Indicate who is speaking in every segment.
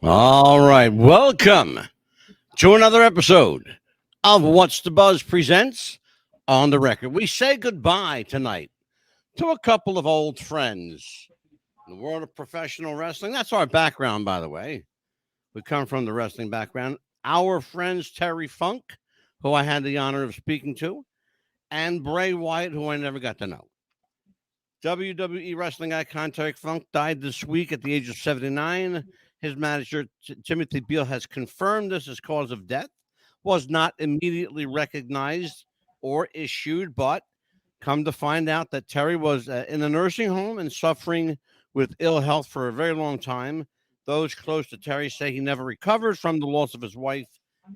Speaker 1: All right, welcome to another episode of What's the Buzz presents On the Record. We say goodbye tonight to a couple of old friends in the world of professional wrestling. That's our background, by the way. We come from the wrestling background. Our friends Terry Funk, who I had the honor of speaking to, and Bray Wyatt, who I never got to know. WWE wrestling icon Terry Funk died this week at the age of 79. His manager, Timothy Beale, has confirmed this as cause of death. Was not immediately recognized or issued, but come to find out that Terry was in a nursing home and suffering with ill health for a very long time. Those close to Terry say he never recovered from the loss of his wife,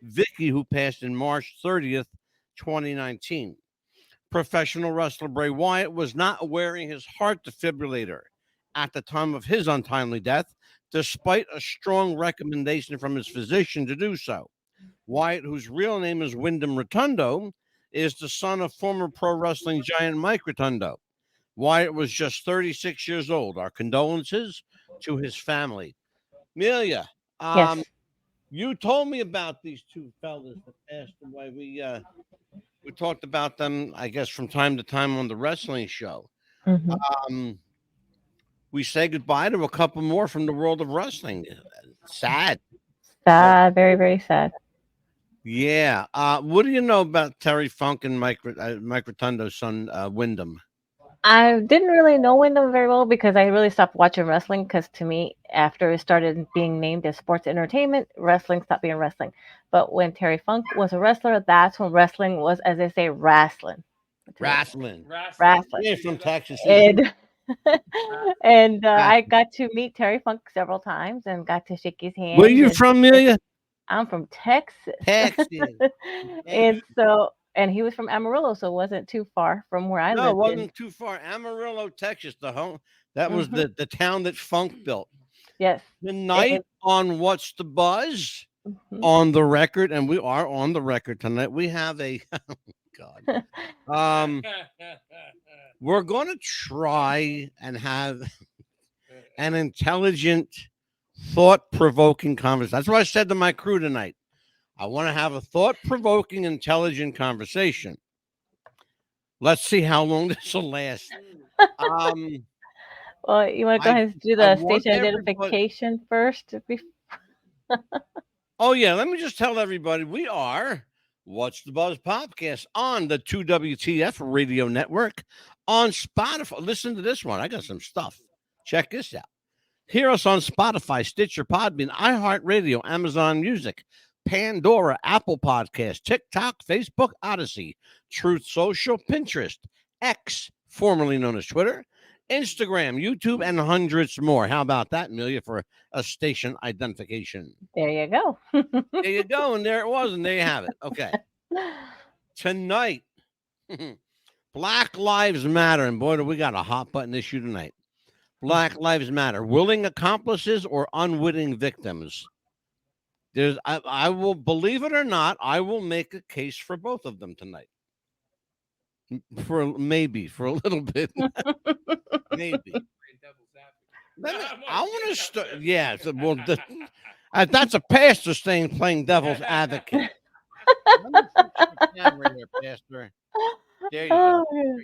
Speaker 1: Vicky, who passed in March 30th, 2019. Professional wrestler Bray Wyatt was not wearing his heart defibrillator at the time of his untimely death, despite a strong recommendation from his physician to do so. Wyatt, whose real name is Wyndham Rotundo, is the son of former pro wrestling giant Mike Rotundo. Wyatt was just 36 years old. Our condolences to his family. Amelia,
Speaker 2: Yes.
Speaker 1: you told me about these two fellas that passed away. We talked about them, I guess, from time to time on the wrestling show.
Speaker 2: hmm
Speaker 1: Um, we say goodbye to a couple more from the world of wrestling. Sad. But
Speaker 2: Sad, very, very sad.
Speaker 1: yeah. What do you know about Terry Funk and Mike Rotundo's son, Wyndham?
Speaker 2: I didn't really know Wyndham very well because I really stopped watching wrestling because to me, after it started being named as sports entertainment, wrestling stopped being wrestling. But when Terry Funk was a wrestler, that's when wrestling was, as they say, wrestling. To me,
Speaker 1: Wrestling.
Speaker 2: wrestling.
Speaker 1: Yeah, from Texas, is he?
Speaker 2: And and I
Speaker 1: Wrestling.
Speaker 2: got to meet Terry Funk several times and got to shake his
Speaker 1: Where
Speaker 2: hand.
Speaker 1: you
Speaker 2: And
Speaker 1: from, Amelia?
Speaker 2: I'm from Texas.
Speaker 1: Texas.
Speaker 2: And
Speaker 1: Texas.
Speaker 2: so, and he was from Amarillo, so it wasn't too far from where I
Speaker 1: No, it
Speaker 2: lived in.
Speaker 1: wasn't too far. Amarillo, Texas, the home. That was
Speaker 2: hmm
Speaker 1: the town that Funk built.
Speaker 2: Yes.
Speaker 1: Tonight
Speaker 2: And,
Speaker 1: on What's the Buzz?
Speaker 2: mhm.
Speaker 1: On the record, and we are on the record tonight. We have a God. Um, we're going to try and have an intelligent, thought-provoking conversation. That's what I said to my crew tonight. I want to have a thought-provoking, intelligent conversation. Let's see how long this will last. Um,
Speaker 2: Well, you want to go
Speaker 1: I
Speaker 2: ahead and do
Speaker 1: I
Speaker 2: the
Speaker 1: want
Speaker 2: station
Speaker 1: everybody.
Speaker 2: identification first?
Speaker 1: Oh yeah, let me just tell everybody we are What's the Buzz podcast on the 2WTF radio network on Spotify. Listen to this one. I got some stuff. Check this out. Hear us on Spotify, Stitcher, Podbean, iHeartRadio, Amazon Music, Pandora, Apple Podcasts, TikTok, Facebook, Odyssey, Truth Social, Pinterest, X, formerly known as Twitter, Instagram, YouTube, and hundreds more. How about that, Amelia, for a station identification?
Speaker 2: There you go.
Speaker 1: There you go, and there it was, and there you have it. Okay. Tonight, Black Lives Matter, and boy, do we got a hot button issue tonight. Black Lives Matter, willing accomplices or unwitting victims. I will, believe it or not, I will make a case for both of them tonight. For a little bit, maybe. I want to start. Yeah, well, that's a pastor's thing, playing devil's advocate. Let me fix your camera here, Pastor. There you go.
Speaker 2: Oh, yeah.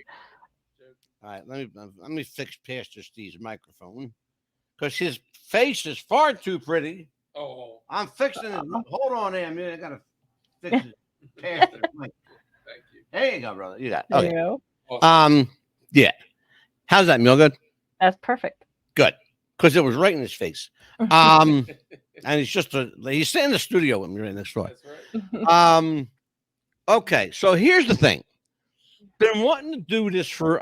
Speaker 1: All right, let me fix Pastor Steve's microphone because his face is far too pretty.
Speaker 3: Oh,
Speaker 1: I'm fixing it. Hold on there, man. I gotta fix it. Pastor,
Speaker 3: thank you.
Speaker 1: there you go, brother. You got it.
Speaker 2: There
Speaker 1: Okay.
Speaker 2: you go.
Speaker 1: Um, yeah. How's that, Meal? Good.
Speaker 2: That's perfect.
Speaker 1: Good, because it was right in his face. And he's sitting in the studio with me right next door.
Speaker 3: That's right.
Speaker 1: Okay, so here's the thing. Been wanting to do this for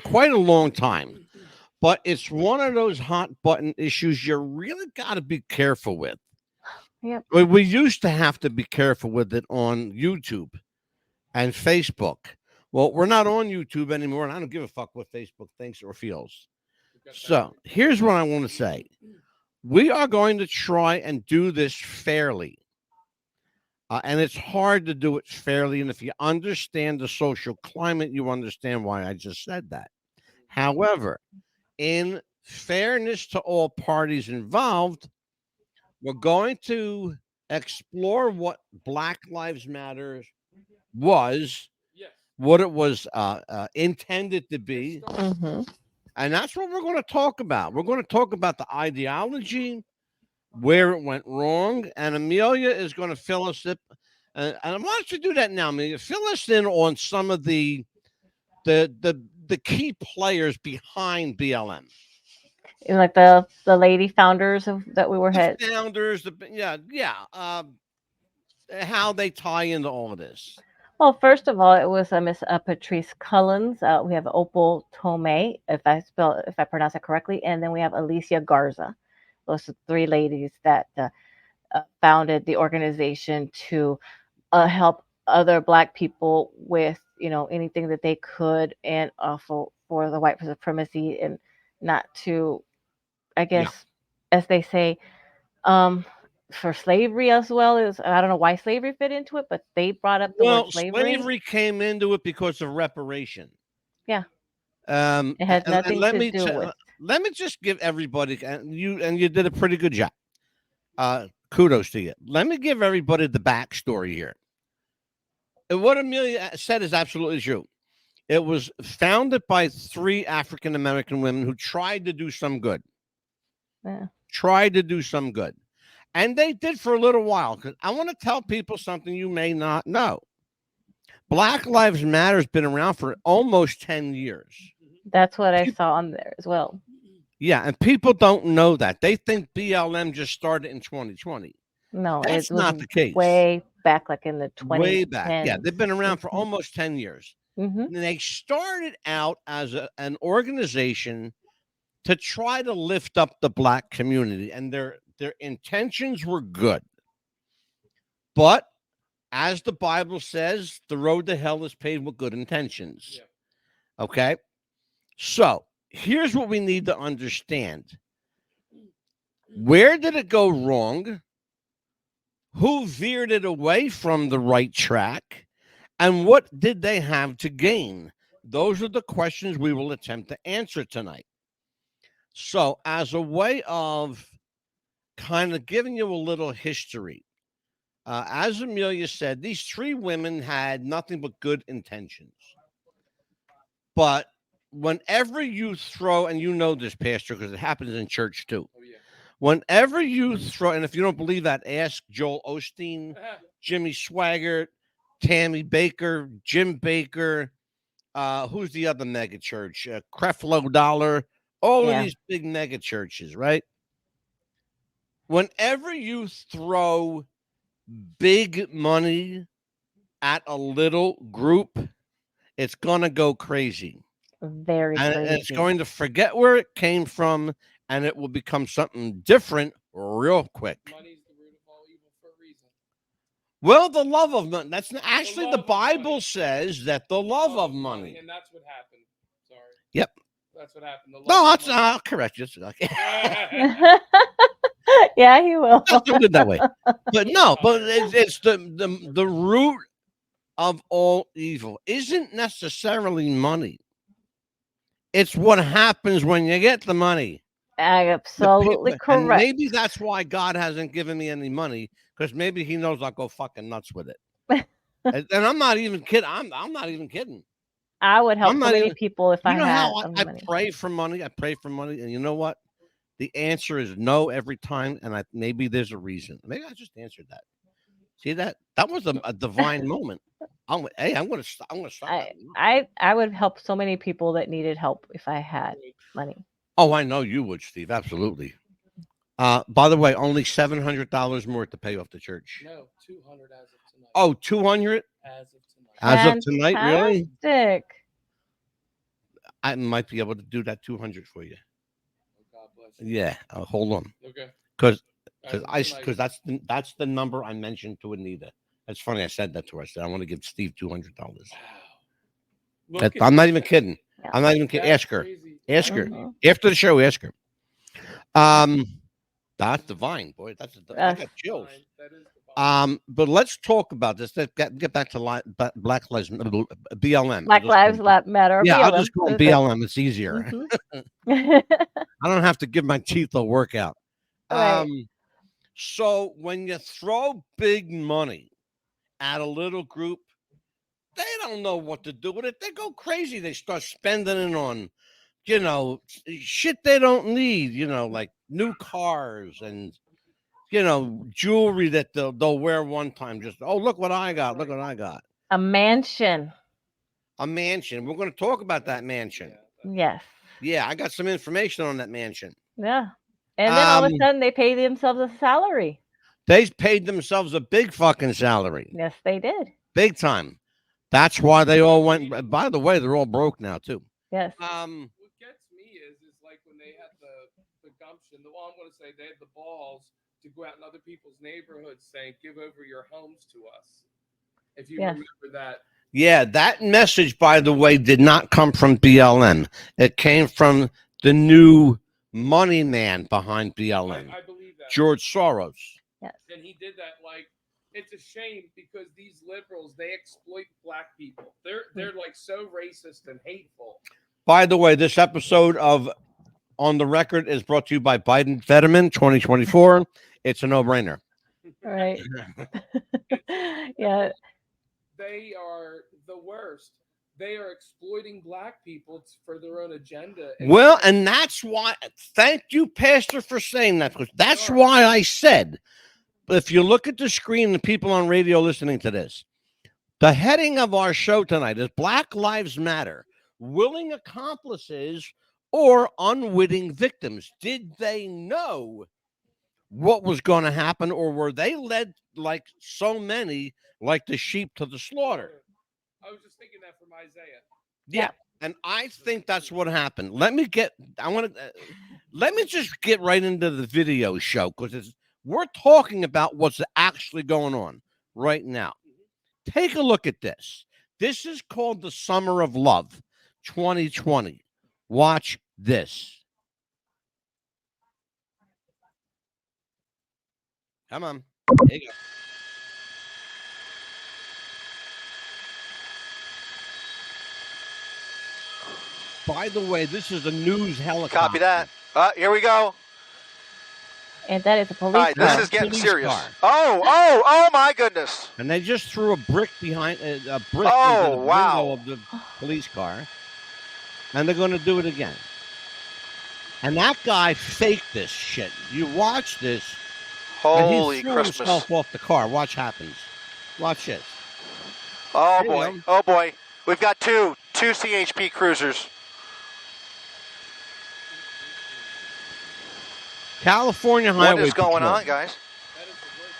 Speaker 1: quite a long time, but it's one of those hot button issues you really got to be careful with.
Speaker 2: Yep.
Speaker 1: We used to have to be careful with it on YouTube and Facebook. Well, we're not on YouTube anymore, and I don't give a fuck what Facebook thinks or feels. So here's what I want to say. We are going to try and do this fairly. And it's hard to do it fairly. And if you understand the social climate, you understand why I just said that. However, in fairness to all parties involved, We're going to explore what Black Lives Matter was,
Speaker 3: Yes.
Speaker 1: what it was intended to be,
Speaker 2: Mm-hmm.
Speaker 1: and that's what we're going to talk about. We're going to talk about the ideology, where it went wrong, and Amelia is going to fill us in. And I want you to do that now, Amelia. Fill us in on some of the key players behind BLM.
Speaker 2: And like the lady founders of that we were
Speaker 1: The
Speaker 2: had.
Speaker 1: founders, how they tie into all of this.
Speaker 2: Well, first of all, it was Miss Patrice Cullens. We have Opal Tomei, if I pronounce it correctly, and then we have Alicia Garza. Those are three ladies that founded the organization to help other Black people with anything that they could, and for the white supremacy, and not to, I guess, as they say, for slavery as well. Is I don't know why slavery fit into it, but they brought up the word slavery.
Speaker 1: Came into it because of reparation.
Speaker 2: Yeah.
Speaker 1: It
Speaker 2: had nothing to do with.
Speaker 1: Let me just give everybody, and you did a pretty good job. Kudos to you. Let me give everybody the backstory here. And what Amelia said is absolutely true. It was founded by 3 African American women who tried to do some good.
Speaker 2: Yeah.
Speaker 1: Tried to do some good. And they did for a little while. Because I want to tell people something you may not know. Black Lives Matter has been around for almost 10 years.
Speaker 2: That's what I saw on there as well.
Speaker 1: Yeah, and people don't know that. They think BLM just started in 2020.
Speaker 2: No,
Speaker 1: That's not the case.
Speaker 2: Way back, like in the 2010s.
Speaker 1: Way back. Yeah, they've been around for almost 10 years.
Speaker 2: Mm-hmm.
Speaker 1: And they started out as an organization to try to lift up the Black community, and their intentions were good. But as the Bible says, the road to hell is paved with good intentions. Yeah. Okay? So here's what we need to understand. Where did it go wrong? Who veered it away from the right track? And what did they have to gain? Those are the questions we will attempt to answer tonight. So as a way of kind of giving you a little history, as Amelia said, these 3 women had nothing but good intentions. But whenever you throw, and you know this, Pastor, because it happens in church too. Oh, yeah. Whenever you throw, and if you don't believe that, ask Joel Osteen, Jimmy Swaggart, Tammy Baker, Jim Baker, who's the other mega church? Creflo Dollar, all of these big mega churches, right? Whenever you throw big money at a little group, it's going to go crazy.
Speaker 2: Very
Speaker 1: and
Speaker 2: crazy.
Speaker 1: It's going to forget where it came from, and it will become something different real quick. Money's the root of all evil for a reason. Well, the love of money. That's actually the Bible says that the love of money.
Speaker 3: And that's what happened. Sorry.
Speaker 1: Yep.
Speaker 3: That's what happened.
Speaker 1: No, that's I'll correct you.
Speaker 2: Yeah, he will.
Speaker 1: Don't do it that way. But no, but it's the root of all evil isn't necessarily money. It's what happens when you get the money.
Speaker 2: Absolutely correct.
Speaker 1: And maybe that's why God hasn't given me any money, because maybe he knows I'll go fucking nuts with it. And I'm not even kidding. I'm not even kidding.
Speaker 2: I would help so many people if I had
Speaker 1: I
Speaker 2: money.
Speaker 1: pray for money. I pray for money. And you know what? The answer is no every time. And maybe there's a reason. Maybe I just answered that. See that? That was a divine moment. I'm going to stop.
Speaker 2: I would help so many people that needed help if I had money.
Speaker 1: Oh, I know you would, Steve. Absolutely. By the way, only $700 more to pay off the church.
Speaker 3: No, 200 as of tonight.
Speaker 1: Oh, 200
Speaker 3: as of tonight.
Speaker 1: As of tonight, really?
Speaker 2: Fantastic.
Speaker 1: I might be able to do that 200 for you.
Speaker 3: God bless you.
Speaker 1: Yeah, hold on.
Speaker 3: Okay.
Speaker 1: Because that's the number I mentioned to Anita. That's funny. I said that to her. I said I want to give Steve $200. Wow. I'm not even kidding. Yeah. I'm not even kidding. Ask her. Crazy. Ask her after the show. Ask her. That's divine, boy. I got chills. But let's talk about this. Let's get back to Black Lives BLM.
Speaker 2: Black Lives Matter.
Speaker 1: Yeah,
Speaker 2: BLM.
Speaker 1: I'll just call it BLM. It's easier.
Speaker 2: Mm-hmm.
Speaker 1: I don't have to give my teeth a workout.
Speaker 2: Right.
Speaker 1: So when you throw big money at a little group, they don't know what to do with it. They go crazy. They start spending it on, shit they don't need, like new cars and, jewelry that they'll wear one time. Just, oh, look what I got. Look what I got.
Speaker 2: A mansion.
Speaker 1: A mansion. We're going to talk about that mansion.
Speaker 2: Yes.
Speaker 1: Yeah, I got some information on that mansion.
Speaker 2: Yeah. And then all of a
Speaker 1: Um,
Speaker 2: sudden they pay themselves a salary.
Speaker 1: They paid themselves a big fucking salary.
Speaker 2: Yes, they did.
Speaker 1: Big time. That's why they all went. By the way, they're all broke now, too.
Speaker 2: Yes.
Speaker 3: What gets me is like when they had the gumption, I'm going to say they had the balls to go out in other people's neighborhoods saying, give over your homes to us. If you remember that.
Speaker 1: Yeah, that message, by the way, did not come from BLM. It came from the new money man behind BLM.
Speaker 3: I believe that.
Speaker 1: George Soros.
Speaker 2: Yes.
Speaker 3: And he did that it's a shame because these liberals, they exploit black people. They're like so racist and hateful.
Speaker 1: By the way, this episode of On the Record is brought to you by Biden Fetterman 2024. It's a no-brainer.
Speaker 2: Right. Yeah.
Speaker 3: They are the worst. They are exploiting black people for their own agenda.
Speaker 1: And that's why, thank you, Pastor, for saying that. Because that's why I said, if you look at the screen, the people on radio listening to this, the heading of our show tonight is Black Lives Matter, willing accomplices or unwitting victims. Did they know what was going to happen, or were they led like so many, like the sheep to the slaughter?
Speaker 3: I was just thinking that from Isaiah.
Speaker 1: Yeah. And I think that's what happened. Let me just get right into the video show, because we're talking about what's actually going on right now. Take a look at this. This is called the Summer of Love 2020. Watch this. Come on. There you go. By the way, this is a news helicopter.
Speaker 4: Copy that. Here we go.
Speaker 2: And that is a police
Speaker 4: All right,
Speaker 2: car.
Speaker 4: this is getting
Speaker 1: Police
Speaker 4: serious.
Speaker 1: car.
Speaker 4: Oh my goodness.
Speaker 1: And they just threw a brick behind a brick
Speaker 4: Oh,
Speaker 1: into the
Speaker 4: wow.
Speaker 1: window of the police car. And they're going to do it again. And that guy faked this shit. You watch this.
Speaker 4: Holy
Speaker 1: and he threw
Speaker 4: Christmas.
Speaker 1: himself off the car. Watch happens. Watch this.
Speaker 4: Oh,
Speaker 1: There you
Speaker 4: boy.
Speaker 1: go.
Speaker 4: Oh, boy. We've got two CHP cruisers.
Speaker 1: California Highway
Speaker 4: What is going
Speaker 1: Patrol.
Speaker 4: on, guys?
Speaker 3: That is the worst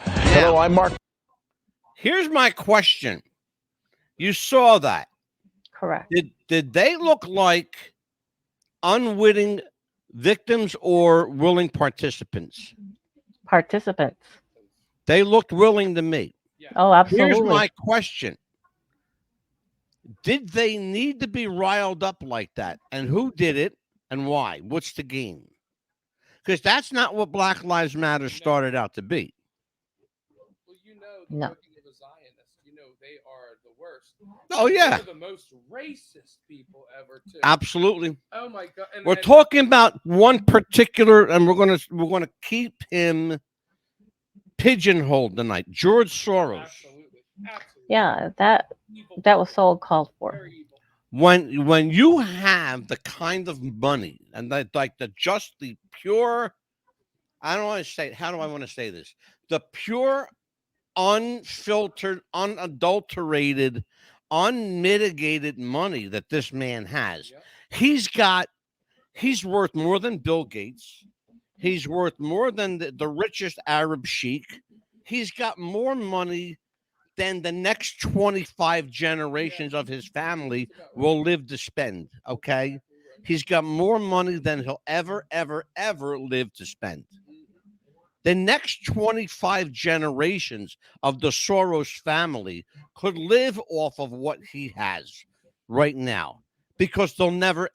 Speaker 3: thing ever.
Speaker 4: Hello,
Speaker 5: I'm Mark.
Speaker 1: Here's my question. You saw that.
Speaker 2: Correct.
Speaker 1: Did they look like unwitting victims or willing participants?
Speaker 2: Participants.
Speaker 1: They looked willing to me.
Speaker 2: Oh, absolutely.
Speaker 1: Here's my question. Did they need to be riled up like that? And who did it and why? What's the game? Because that's not what Black Lives Matter started out to be.
Speaker 3: Well, the
Speaker 2: No.
Speaker 3: working of a Zionist, they are the worst.
Speaker 1: Oh, yeah.
Speaker 3: They're the most racist people ever, too.
Speaker 1: Absolutely.
Speaker 3: Oh, my God.
Speaker 1: We're talking about one particular, and we're gonna keep him pigeonholed tonight. George Soros.
Speaker 3: Absolutely.
Speaker 2: Yeah, that was so called for.
Speaker 3: Very evil.
Speaker 1: When you have the kind of money and the pure, I don't want to say, how do I want to say this? The pure, unfiltered, unadulterated, unmitigated money that this man has.
Speaker 3: Yep.
Speaker 1: He's worth more than Bill Gates. He's worth more than the richest Arab sheik. He's got more money than the next 25 generations of his family will live to spend, okay? He's got more money than he'll ever, ever, ever live to spend. The next 25 generations of the Soros family could live off of what he has right now, because they'll never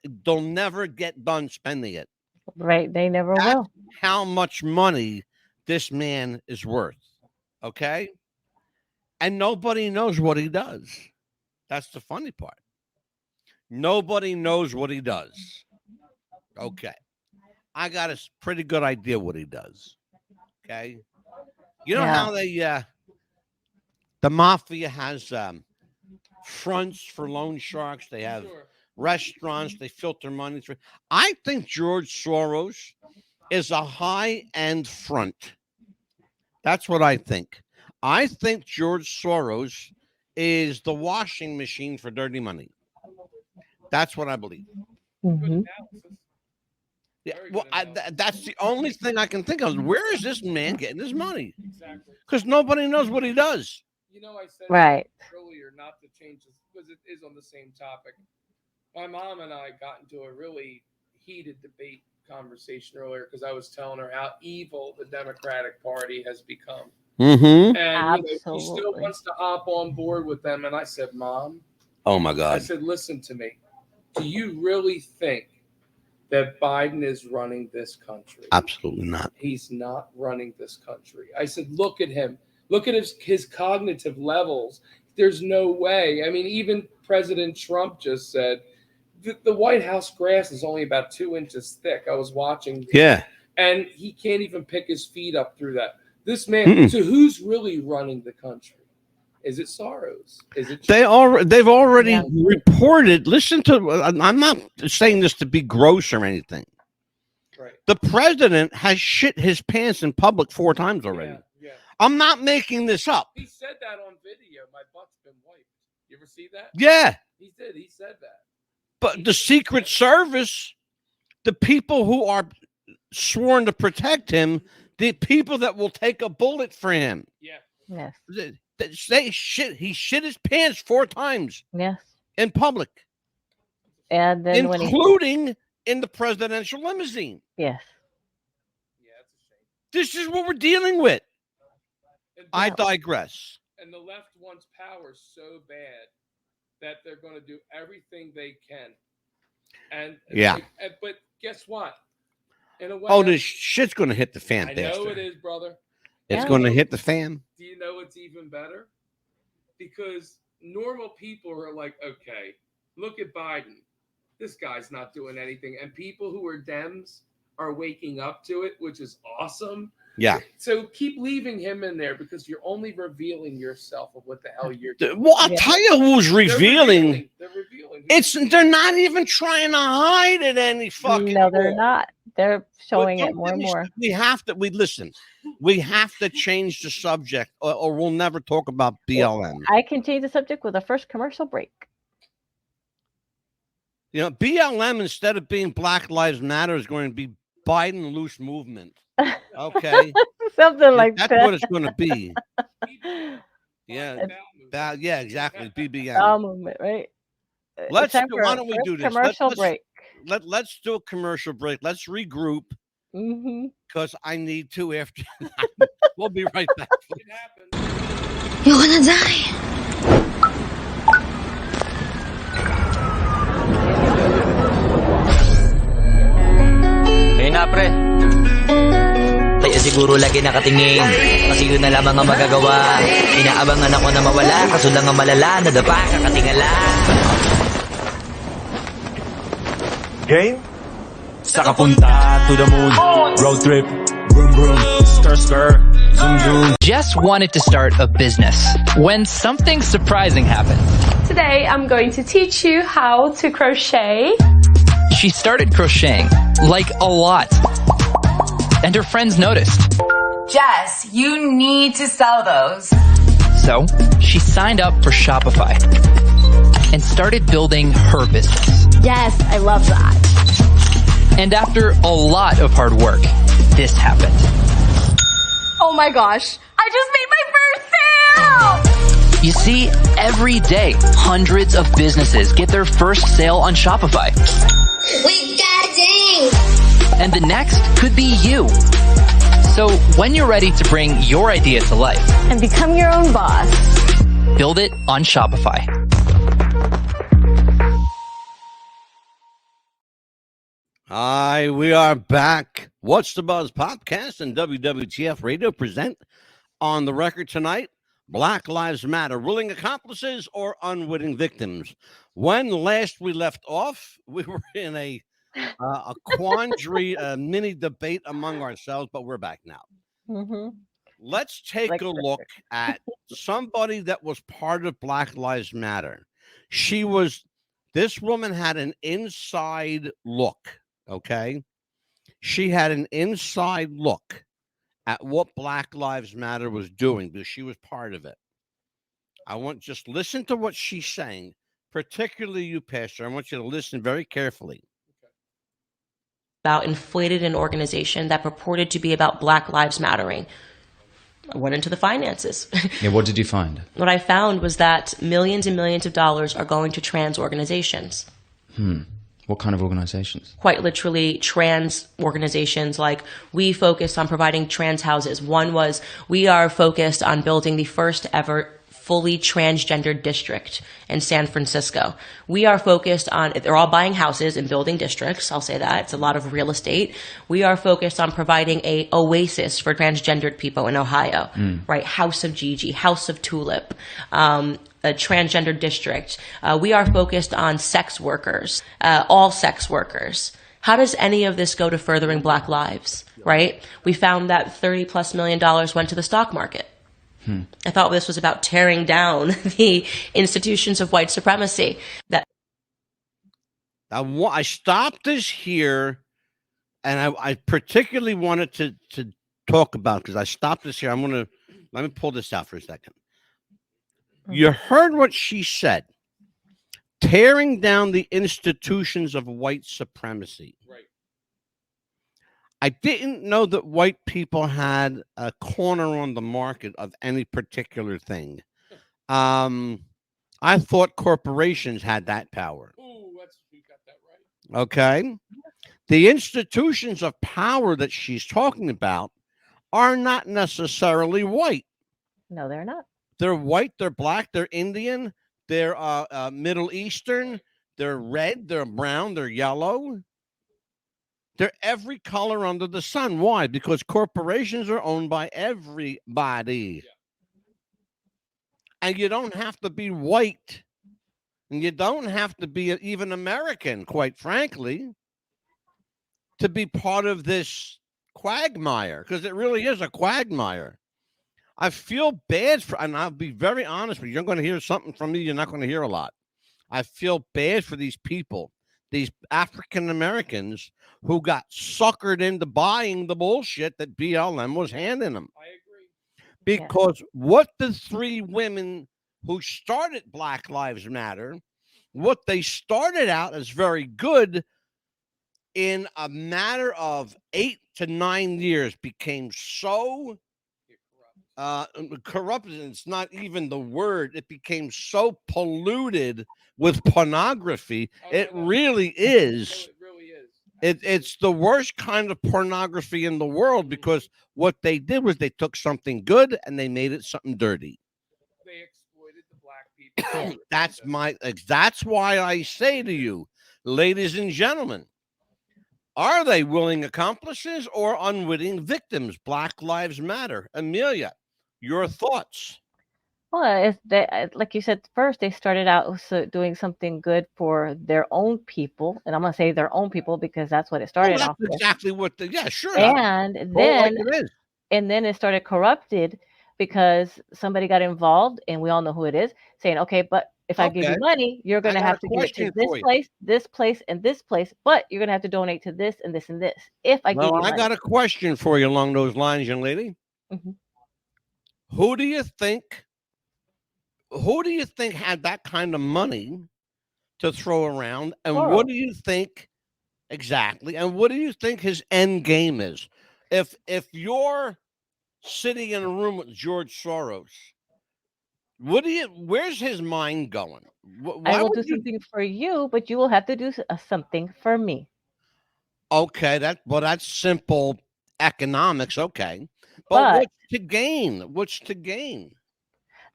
Speaker 1: get done spending it.
Speaker 2: Right. They never
Speaker 1: That's
Speaker 2: will.
Speaker 1: how much money this man is worth, okay? And nobody knows what he does. That's the funny part. Nobody knows what he does. Okay. I got a pretty good idea what he does. Okay. You know how they, the mafia has fronts for loan sharks. They have restaurants. They filter money through. I think George Soros is a high-end front. That's what I think. I think George Soros is the washing machine for dirty money. That's what I believe.
Speaker 2: Mm-hmm.
Speaker 1: Yeah, well, that's the only thing I can think of. Where is this man getting his money?
Speaker 3: Exactly.
Speaker 1: Because nobody knows what he does.
Speaker 3: You know, I said
Speaker 2: Right.
Speaker 3: earlier not to change this because it is on the same topic. My mom and I got into a really heated debate conversation earlier because I was telling her how evil the Democratic Party has become.
Speaker 1: Mm-hmm.
Speaker 3: And she still wants to hop on board with them. And I said, Mom,
Speaker 1: oh my God.
Speaker 3: I said, listen to me. Do you really think that Biden is running this country?
Speaker 1: Absolutely not.
Speaker 3: He's not running this country. I said, look at him. Look at his cognitive levels. There's no way. I mean, even President Trump just said the White House grass is only about 2 inches thick. I was watching.
Speaker 1: Yeah.
Speaker 3: And he can't even pick his feet up through that. This man, so who's really running the country? Is it Soros? Is it? They've
Speaker 1: already reported. Listen to. I'm not saying this to be gross or anything.
Speaker 3: Right.
Speaker 1: The president has shit his pants in public 4 times already.
Speaker 3: Yeah.
Speaker 1: I'm not making this up.
Speaker 3: He said that on video. My butt's been wiped. You ever see that?
Speaker 1: Yeah.
Speaker 3: He did. He said that.
Speaker 1: But the Secret Service, the people who are sworn to protect him, the people that will take a bullet for him.
Speaker 3: Yeah.
Speaker 2: Yes.
Speaker 1: He shit his pants 4 times.
Speaker 2: Yes.
Speaker 1: In public.
Speaker 2: And then
Speaker 1: including in the presidential limousine.
Speaker 2: Yes.
Speaker 3: Yeah, that's a shame.
Speaker 1: This is what we're dealing with. I digress.
Speaker 3: And the left wants power so bad that they're going to do everything they can. And but guess what? In a way,
Speaker 1: this shit's going to hit the fan.
Speaker 3: I know it is, brother.
Speaker 1: It's going to hit the fan.
Speaker 3: Do you know what's even better? Because normal people are like, okay, look at Biden. This guy's not doing anything. And people who are Dems are waking up to it, which is awesome.
Speaker 1: Yeah.
Speaker 3: So keep leaving him in there because you're only revealing yourself of what the hell you're doing.
Speaker 1: Well, I'll tell you who's revealing.
Speaker 3: They're revealing.
Speaker 1: They're not even trying to hide it any fucking.
Speaker 2: No, they're not. They're showing it more and more.
Speaker 1: We have to change the subject or we'll never talk about BLM.
Speaker 2: I can change the subject with a first commercial break.
Speaker 1: You know, BLM, instead of being Black Lives Matter, is going to be Biden Loose Movement. Okay.
Speaker 2: Something like that.
Speaker 1: That's what it's going to be. Yeah. Yeah, exactly. BBM.
Speaker 2: Bowel movement, right?
Speaker 1: Why don't we do this?
Speaker 2: Commercial break.
Speaker 1: Let's do a commercial break. Let's regroup. Because I need to after that. We'll be right back.
Speaker 5: You're gonna die.
Speaker 6: Ayun na, pre. Kaya siguro lagi nakatingin kasi yun na lamang ang magagawa. Inaabangan ako na mawala kaso lang ang malala nadapa kakatingala.
Speaker 7: Game? Saka punta to the moon. Road trip. Vroom vroom. Skr skr. Zoom zoom.
Speaker 8: Jess wanted to start a business when something surprising happened.
Speaker 9: Today I'm going to teach you how to crochet.
Speaker 8: She started crocheting, like a lot. And her friends noticed.
Speaker 10: Jess, you need to sell those.
Speaker 8: So, she signed up for Shopify and started building her business.
Speaker 9: Yes, I love that.
Speaker 8: And after a lot of hard work, this happened.
Speaker 9: Oh my gosh, I just made my first sale!
Speaker 8: You see, every day, hundreds of businesses get their first sale on Shopify.
Speaker 5: We got a ding!
Speaker 8: And the next could be you. So when you're ready to bring your idea to life
Speaker 2: and become your own boss,
Speaker 8: build it on Shopify.
Speaker 1: Hi, we are back. What's the Buzz podcast and WWTF Radio present On the Record tonight. Black Lives Matter, willing accomplices or unwitting victims. When last we left off, we were in a a quandary, a mini debate among ourselves, but we're back now. Let's take a look at somebody that was part of Black Lives Matter. This woman had an inside look, okay? She had an inside look at what Black Lives Matter was doing because she was part of it. Just listen to what she's saying, particularly you, Pastor. I want you to listen very carefully.
Speaker 11: About inflated an organization that purported to be about Black Lives Mattering. I went into the finances.
Speaker 12: Yeah, what did you find?
Speaker 11: What I found was that millions and millions of dollars are going to trans organizations.
Speaker 12: What kind of organizations?
Speaker 11: Quite literally trans organizations. Like, we focus on providing trans houses. One was, we are focused on building the first ever fully transgender district in San Francisco. We are focused on, they're all buying houses and building districts. I'll say that. It's a lot of real estate. We are focused on providing a oasis for transgendered people in Ohio, right? House of Gigi, House of Tulip, a transgender district. We are focused on sex workers, all sex workers. How does any of this go to furthering Black lives, right? We found that $30+ million went to the stock market. I thought this was about tearing down the institutions of white supremacy.
Speaker 1: I stopped this here, and I particularly wanted to talk about, because I stopped this here. Let me pull this out for a second. You heard what she said. Tearing down the institutions of white supremacy.
Speaker 3: Right.
Speaker 1: I didn't know that white people had a corner on the market of any particular thing. I thought corporations had that power.
Speaker 3: Ooh, you got that right.
Speaker 1: Okay. The institutions of power that she's talking about are not necessarily white.
Speaker 2: No, they're not.
Speaker 1: They're white, they're black, they're Indian, they're Middle Eastern, they're red, they're brown, they're yellow. They're every color under the sun. Why? Because corporations are owned by everybody. Yeah. And you don't have to be white. And you don't have to be even American, quite frankly, to be part of this quagmire, because it really is a quagmire. I feel bad and I'll be very honest with you. You're going to hear something from me you're not going to hear a lot. I feel bad for these people, these African Americans who got suckered into buying the bullshit that BLM was handing them.
Speaker 3: I agree.
Speaker 1: Because what the three women who started Black Lives Matter, what they started out as very good, in a matter of 8 to 9 years became so corrupted. It's not even the word. It became so polluted with pornography. It really is. It's the worst kind of pornography in the world, because what they did was they took something good and they made it something dirty.
Speaker 3: They exploited the black people.
Speaker 1: That's why I say to you, ladies and gentlemen, are they willing accomplices or unwitting victims? Black Lives Matter. Amelia, your thoughts?
Speaker 2: Well, like you said, first they started out doing something good for their own people, and I'm gonna say their own people because that's what it started off with.
Speaker 1: Exactly what sure.
Speaker 2: And then it started corrupted because somebody got involved, and we all know who it is, saying, "Okay, but if I give you money, you're gonna have to give it to this place, and this place, but you're gonna have to donate to this and this and this." If I give you money.
Speaker 1: I got a question for you along those lines, young lady.
Speaker 2: Mm-hmm.
Speaker 1: Who do you think had that kind of money to throw around? And what do you think exactly? And what do you think his end game is? If you're sitting in a room with George Soros, where's his mind going?
Speaker 2: I will do something for you, but you will have to do something for me.
Speaker 1: Okay, that's simple economics. Okay, but what's to gain? What's to gain?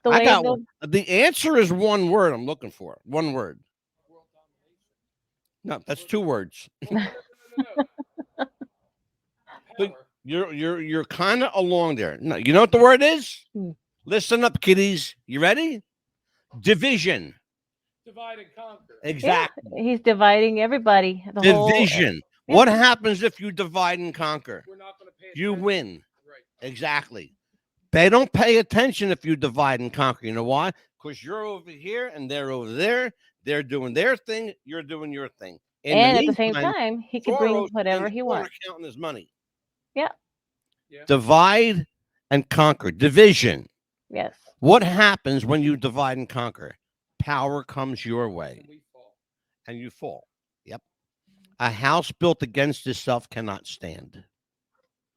Speaker 1: The answer is one word. I'm looking for one word. No, that's two words. But you're kind of along there. No, you know what the word is? Listen up, kiddies. You ready? Division.
Speaker 3: Divide and conquer.
Speaker 1: Exactly.
Speaker 2: Yeah, he's dividing everybody.
Speaker 1: Division.
Speaker 2: Yeah.
Speaker 1: What happens if you divide and conquer?
Speaker 3: We're not going to pay
Speaker 1: You
Speaker 3: attention.
Speaker 1: win.
Speaker 3: Right.
Speaker 1: Exactly. They don't pay attention if you divide and conquer. You know why? Because you're over here and they're over there. They're doing their thing. You're doing your thing. In
Speaker 2: And
Speaker 1: the
Speaker 2: at the same
Speaker 1: meantime,
Speaker 2: time, he could bring
Speaker 1: Soros
Speaker 2: whatever
Speaker 1: in the
Speaker 2: he
Speaker 1: corner
Speaker 2: wants.
Speaker 1: counting his money.
Speaker 2: Yeah.
Speaker 3: Yeah.
Speaker 1: Divide and conquer. Division.
Speaker 2: Yes.
Speaker 1: What happens when you divide and conquer? Power comes your way.
Speaker 3: And we fall.
Speaker 1: And you fall. Yep. A house built against itself cannot stand.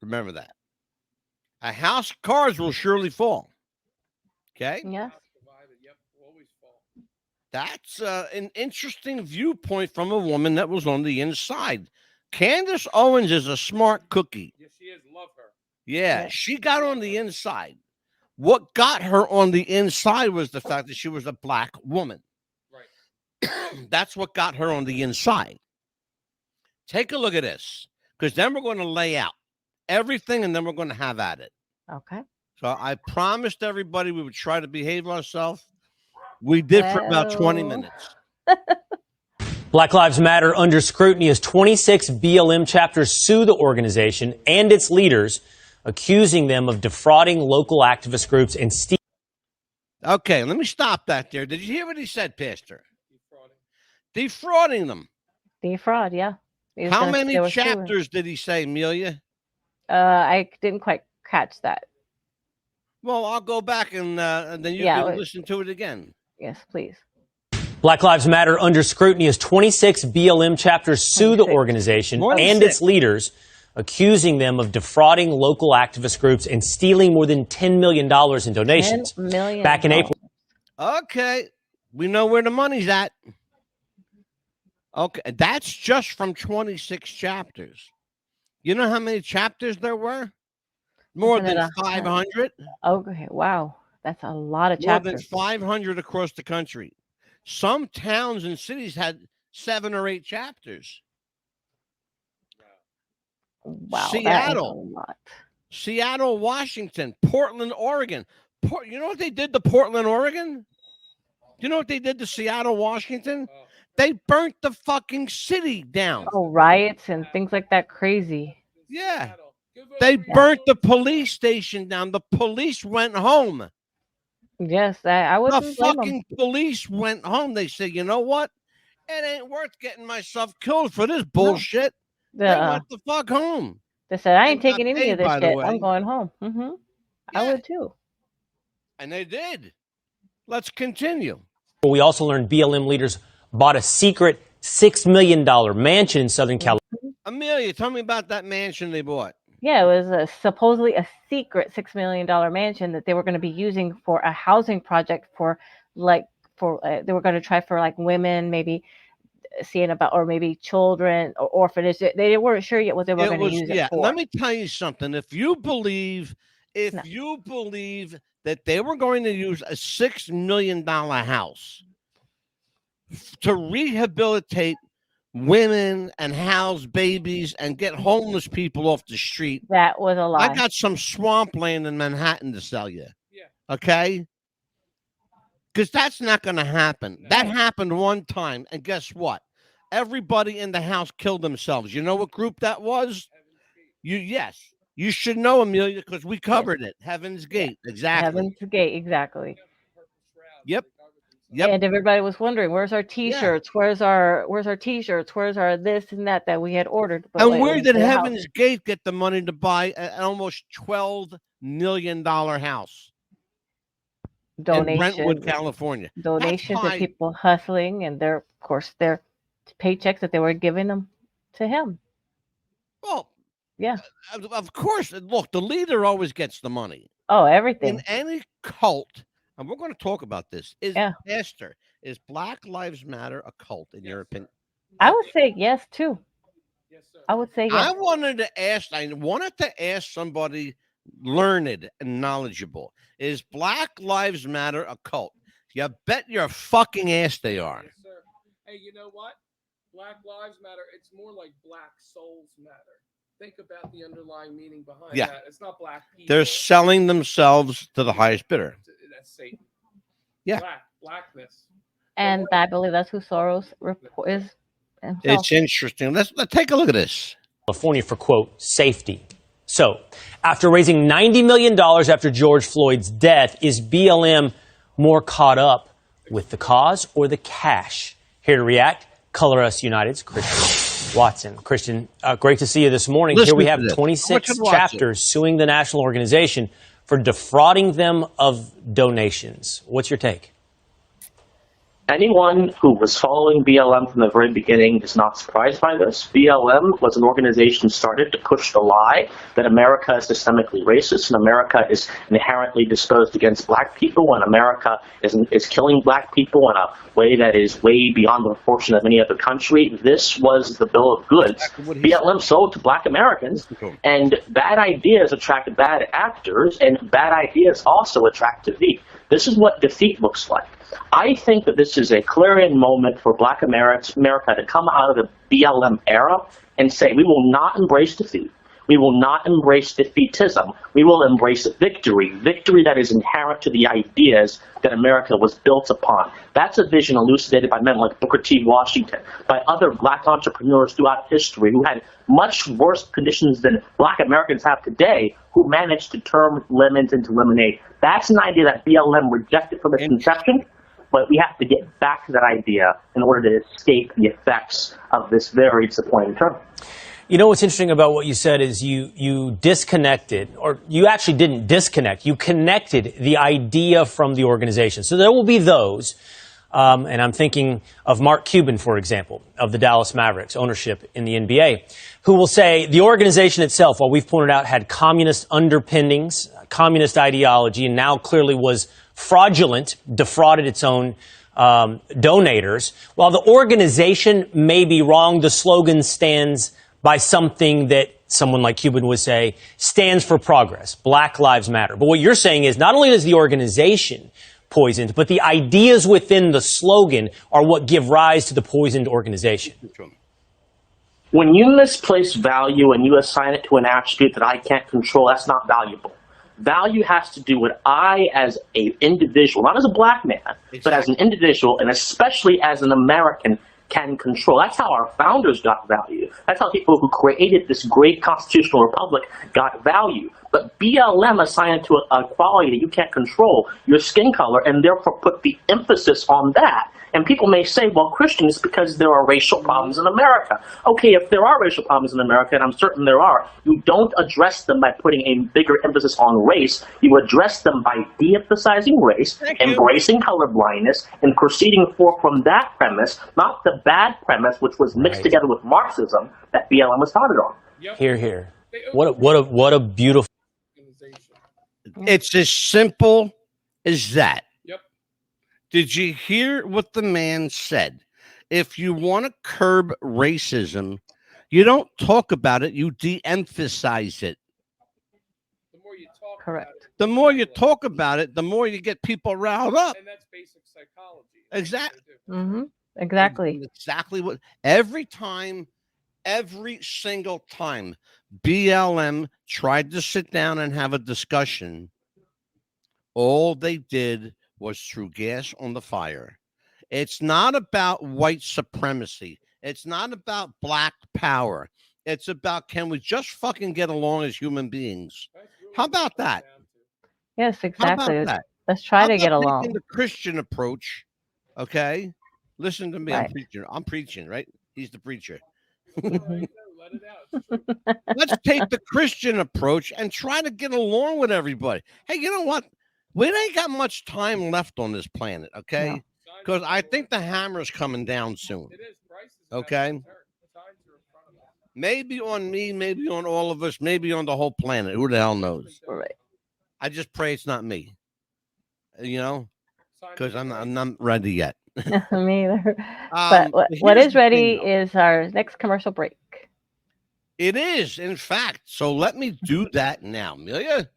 Speaker 1: Remember that. A house, cards will surely fall. Okay.
Speaker 2: Yes.
Speaker 3: Provided. Yep. We'll always fall.
Speaker 1: That's an interesting viewpoint from a woman that was on the inside. Candace Owens is a smart cookie.
Speaker 3: Yes, she is. Love her.
Speaker 1: Yeah,
Speaker 2: Yeah.
Speaker 1: she got on the inside. What got her on the inside was the fact that she was a black woman.
Speaker 3: Right.
Speaker 1: That's what got her on the inside. Take a look at this, because then we're going to lay out everything and then we're going to have at it.
Speaker 2: Okay.
Speaker 1: So I promised everybody we would try to behave ourselves. We did for about 20
Speaker 2: Well.
Speaker 1: minutes.
Speaker 13: Black Lives Matter under scrutiny as 26 BLM chapters sue the organization and its leaders, accusing them of defrauding local activist groups and stealing.
Speaker 1: Okay, let me stop that there. Did you hear what he said, Pastor? Defrauding them.
Speaker 2: Defraud, yeah.
Speaker 1: How many chapters did he say, Amelia?
Speaker 2: I didn't quite catch that.
Speaker 1: Well, I'll go back and then you can listen to it again.
Speaker 2: Yes, please.
Speaker 13: Black Lives Matter under scrutiny as 26 BLM chapters sue the organization and its leaders, accusing them of defrauding local activist groups and stealing more than $10 million in donations.
Speaker 2: $10 million.
Speaker 13: Back in April.
Speaker 1: Okay, we know where the money's at. Okay, that's just from 26 chapters. You know how many chapters there were? More than 500.
Speaker 2: Okay, wow. That's a lot of chapters.
Speaker 1: More than 500 across the country. Some towns and cities had 7 or 8 chapters.
Speaker 2: Wow,
Speaker 1: Seattle,
Speaker 2: that is a lot.
Speaker 1: Seattle, Washington, Portland, Oregon. You know what they did to Portland, Oregon? You know what they did to Seattle, Washington? They burnt the fucking city down.
Speaker 2: Oh, riots and things like that. Crazy.
Speaker 1: Yeah. They burnt the police station down. The police went home.
Speaker 2: Yes, I wouldn't
Speaker 1: The
Speaker 2: blame
Speaker 1: fucking police went home. They said, you know what? It ain't worth getting myself killed for this bullshit. They went the fuck home.
Speaker 2: They said, I ain't
Speaker 1: They
Speaker 2: taking
Speaker 1: got
Speaker 2: any of
Speaker 1: paid,
Speaker 2: this
Speaker 1: by the
Speaker 2: shit.
Speaker 1: way.
Speaker 2: I'm going home. I would too.
Speaker 1: And they did. Let's continue.
Speaker 13: We also learned BLM leaders bought a secret $6 million mansion in Southern California.
Speaker 1: Amelia, tell me about that mansion they bought.
Speaker 2: Yeah, it was supposedly a secret $6 million mansion that they were going to be using for a housing project for they were going to try for like women, maybe seeing about, or maybe children or orphanage. They weren't sure yet what they were going to use it for.
Speaker 1: Let me tell you something. If you believe that they were going to use a $6 million house to rehabilitate women and house babies and get homeless people off the street,
Speaker 2: that was a lie.
Speaker 1: I got some swampland in Manhattan to sell you.
Speaker 3: Yeah.
Speaker 1: Okay? Because that's not going to happen. No. That happened one time, and guess what? Everybody in the house killed themselves. You know what group that was? Yes. You should know, Amelia, because we covered it. Heaven's Gate. Exactly.
Speaker 2: Heaven's Gate. Exactly.
Speaker 1: Yep.
Speaker 2: And everybody was wondering, where's our T-shirts? Yeah. Where's our T-shirts? Where's our this and that we had ordered?
Speaker 1: But and where did Heaven's Gate get the money to buy an almost $12 million house?
Speaker 2: Donations
Speaker 1: in Brentwood, California.
Speaker 2: Donations of people hustling, and their paychecks that they were giving them to him.
Speaker 1: Well,
Speaker 2: yeah,
Speaker 1: of course. Look, the leader always gets the money.
Speaker 2: Oh, everything.
Speaker 1: In any cult, and we're going to talk about this. Esther, is Black Lives Matter a cult in your opinion?
Speaker 2: I would say yes too.
Speaker 3: Yes, sir.
Speaker 2: I would say yes.
Speaker 1: I wanted to ask somebody learned and knowledgeable. Is Black Lives Matter a cult? You bet your fucking ass they are.
Speaker 3: Yes, sir. Hey, you know what? Black Lives Matter. It's more like Black Souls Matter. Think about the underlying meaning behind that. It's not black people.
Speaker 1: They're selling themselves to the highest bidder.
Speaker 3: That's Satan.
Speaker 1: Yeah.
Speaker 3: Blackness.
Speaker 2: And I believe that's who Soros is
Speaker 1: It's interesting. Let's take a look at this.
Speaker 13: California for, quote, safety. So, after raising $90 million after George Floyd's death, is BLM more caught up with the cause or the cash? Here to react, Color Us United's Christian Watson. Christian, great to see you this morning. Here we have 26 chapters suing the national organization for defrauding them of donations. What's your take?
Speaker 14: Anyone who was following BLM from the very beginning is not surprised by this. BLM was an organization started to push the lie that America is systemically racist and America is inherently disposed against black people and America is killing black people in a way that is way beyond the proportion of any other country. This was the bill of goods BLM sold to black Americans, and bad ideas attract bad actors, and bad ideas also attract defeat. This is what defeat looks like. I think that this is a clarion moment for black America to come out of the BLM era and say, we will not embrace defeat. We will not embrace defeatism. We will embrace victory, victory that is inherent to the ideas that America was built upon. That's a vision elucidated by men like Booker T. Washington, by other black entrepreneurs throughout history who had much worse conditions than black Americans have today, who managed to turn lemons into lemonade. That's an idea that BLM rejected from its inception, but we have to get back to that idea in order to escape the effects of this very disappointing term.
Speaker 13: You know what's interesting about what you said is you disconnected, or you actually didn't disconnect. You connected the idea from the organization. So there will be those, and I'm thinking of Mark Cuban, for example, of the Dallas Mavericks, ownership in the NBA, who will say the organization itself, while we've pointed out, had communist underpinnings, communist ideology, and now clearly was fraudulent, defrauded its own donators. While the organization may be wrong, the slogan stands by something that someone like Cuban would say stands for progress. Black Lives Matter. But what you're saying is not only is the organization poisoned, but the ideas within the slogan are what give rise to the poisoned organization.
Speaker 14: When you misplace value and you assign it to an attribute that I can't control, that's not valuable. Value has to do with I as an individual, not as a black man, but as an individual, and especially as an American, can control. That's how our founders got value. That's how people who created this great constitutional republic got value. But BLM assigned to a quality that you can't control, your skin color, and therefore put the emphasis on that. And people may say, well, Christian, it's because there are racial problems in America. Okay, if there are racial problems in America, and I'm certain there are, you don't address them by putting a bigger emphasis on race. You address them by de-emphasizing race, embracing colorblindness, and proceeding forth from that premise, not the bad premise, which was mixed together with Marxism that BLM was founded on.
Speaker 13: Hear, hear. What a beautiful.
Speaker 1: It's as simple as that. Did you hear what the man said? If you want to curb racism, you don't talk about it, you de-emphasize it.
Speaker 3: The more you talk
Speaker 2: Correct.
Speaker 3: about it,
Speaker 1: the more you talk about it, the more you get people riled up.
Speaker 3: And that's basic psychology.
Speaker 1: Exactly.
Speaker 2: Mm-hmm. Exactly.
Speaker 1: Exactly what every single time BLM tried to sit down and have a discussion, all they did was threw gas on the fire. It's not about white supremacy. It's not about black power. It's about, can we just fucking get along as human beings? How about that?
Speaker 2: Yes, exactly.
Speaker 1: How about that?
Speaker 2: Let's try to get along.
Speaker 1: Taking the Christian approach, okay? Listen to me.
Speaker 2: Right.
Speaker 1: I'm preaching, right? He's the preacher.
Speaker 3: Let it out.
Speaker 1: Let's take the Christian approach and try to get along with everybody. Hey, you know what? We ain't got much time left on this planet, okay? Because I think the hammer's coming down soon.
Speaker 3: It is.
Speaker 1: Okay? Maybe on me, maybe on all of us, maybe on the whole planet. Who the hell knows?
Speaker 2: Right.
Speaker 1: I just pray it's not me. You know? Because I'm not ready yet.
Speaker 2: Me either. But what is ready is our next commercial break.
Speaker 1: It is, in fact. So let me do that now. Amelia,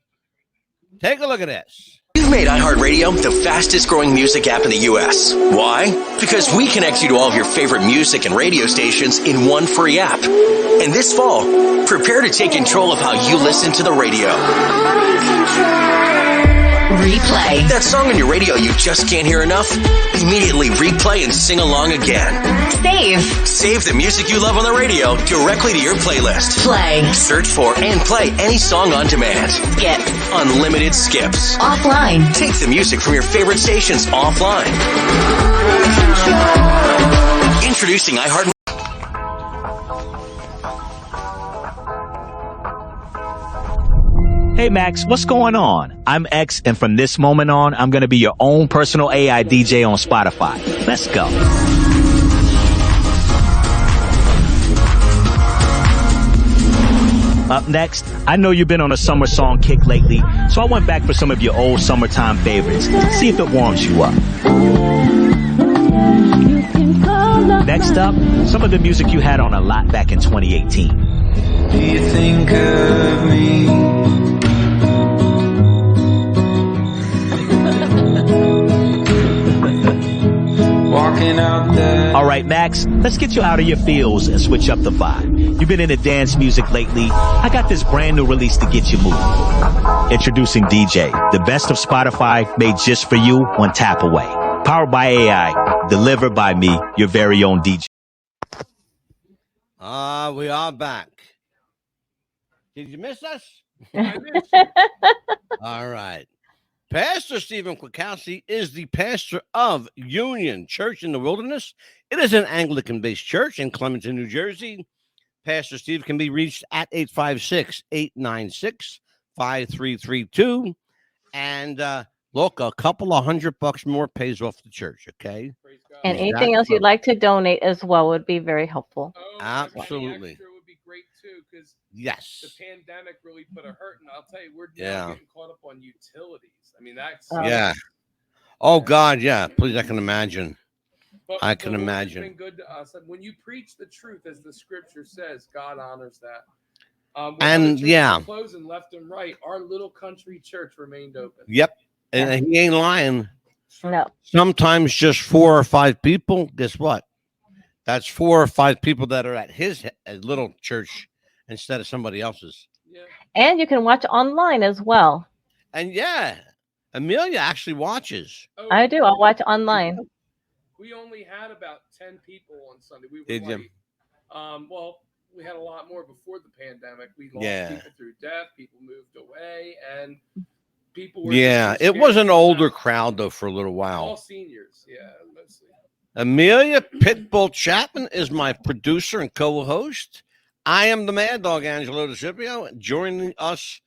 Speaker 1: take a look at this.
Speaker 15: You've made iHeartRadio the fastest growing music app in the U.S. Why? Because we connect you to all of your favorite music and radio stations in one free app. And this fall, prepare to take control of how you listen to the radio.
Speaker 10: replay.
Speaker 15: That song on your radio you just can't hear enough? Immediately replay and sing along again.
Speaker 10: Save
Speaker 15: the music you love on the radio directly to your playlist.
Speaker 10: Play.
Speaker 15: Search for and play any song on demand.
Speaker 10: Skip.
Speaker 15: Unlimited skips.
Speaker 10: Offline.
Speaker 15: Take the music from your favorite stations offline. Introducing iHeart.
Speaker 16: Hey Max, what's going on? I'm X, and from this moment on, I'm going to be your own personal AI DJ on Spotify. Let's go. Up next, I know you've been on a summer song kick lately, so I went back for some of your old summertime favorites. See if it warms you up. Next up, some of the music you had on a lot back in 2018.
Speaker 17: Do you think of me?
Speaker 16: All right, Max, let's get you out of your feels and switch up the vibe. You've been into dance music lately. I got this brand new release to get you moving. Introducing DJ, the best of Spotify made just for you, one tap away. Powered by AI, delivered by me, your very own DJ.
Speaker 1: We are back. Did you miss us? All right. Pastor Stephen Kwiatkowski is the pastor of Union Church in the Wilderness. It is an Anglican-based church in Clementon, New Jersey. Pastor Steve can be reached at 856-896-5332. And look, a couple of $100 more pays off the church, okay?
Speaker 2: And anything else you'd like to donate as well would be very helpful.
Speaker 1: Absolutely.
Speaker 3: Would be great too, because
Speaker 1: yes,
Speaker 3: the pandemic really put a hurt, and I'll tell you, we're
Speaker 1: now
Speaker 3: getting caught up on utilities. I mean, that's
Speaker 1: yeah. Oh God, yeah. Please, I can imagine. I can imagine.
Speaker 3: It's been good to us. And when you preach the truth, as the scripture says, God honors that.
Speaker 1: And yeah,
Speaker 3: closing left and right, our little country church remained open.
Speaker 1: Yep, and he ain't lying.
Speaker 2: No.
Speaker 1: Sometimes just 4 or 5 people. Guess what? That's 4 or 5 people that are at his little church instead of somebody else's.
Speaker 3: Yeah.
Speaker 2: And you can watch online as well.
Speaker 1: And yeah, Amelia actually watches.
Speaker 3: Oh,
Speaker 2: I do. I'll watch online.
Speaker 3: We only had about 10 people on Sunday. We were
Speaker 1: Did you?
Speaker 3: light. Well, we had a lot more before the pandemic. We lost people through death. People moved away, and people were
Speaker 1: it was an older crowd though for a little while.
Speaker 3: All seniors, yeah, mostly.
Speaker 1: Amelia Pitbull Chapman is my producer and co-host. I am the Mad Dog, Angelo DeCipio. Joining us